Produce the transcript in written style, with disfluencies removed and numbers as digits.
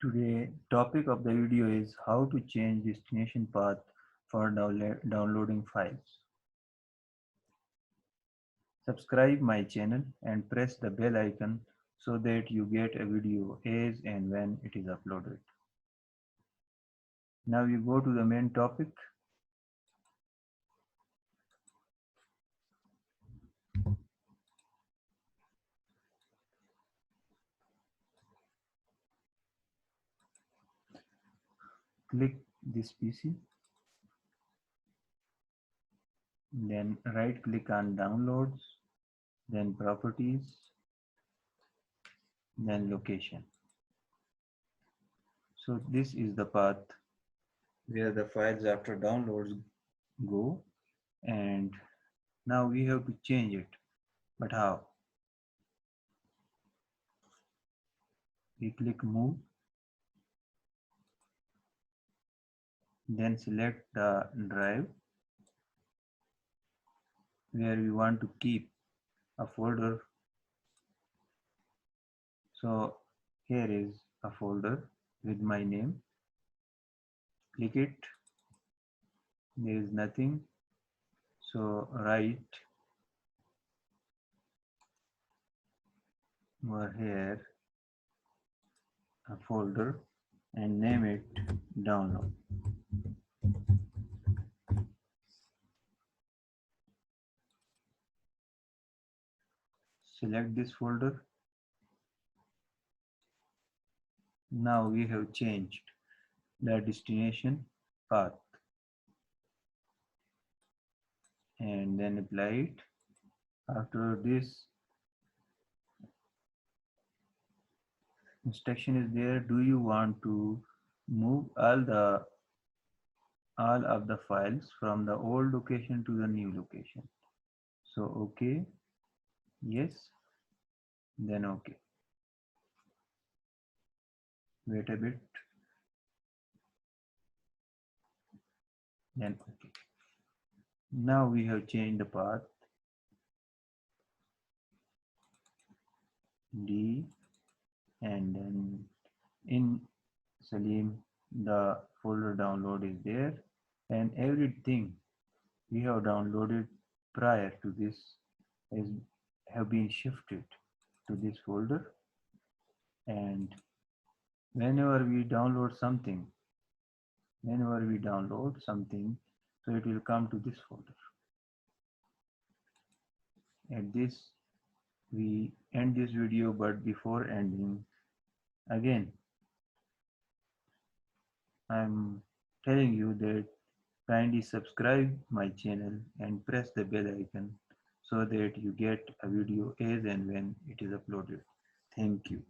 Today topic of the video is how to change destination path for downloading files. Subscribe my channel and press the bell icon so that you get a video as and when it is uploaded. Now we go to the main topic. Click this PC, then right click on downloads, then properties, then location. So this is the path where the files after downloads go, and now we have to change it. But how? We click move, then select the drive where we want to keep a folder. So here is a folder with my name. Click it. There is nothing. So write over here a folder and name it download. Select this folder. Now we have changed the destination path and then apply it. After this instruction is there, do you want to move all of the files from the old location to the new location? So okay, yes, then okay. Wait a bit, then okay. Now we have changed the path D, and then in Salim the folder download is there, and everything we have downloaded prior to this is have been shifted to this folder, and whenever we download something, so it will come to this folder. At this we end this video, but before ending, again I'm telling you that kindly subscribe my channel and press the bell icon so that you get a video as and when it is uploaded. Thank you.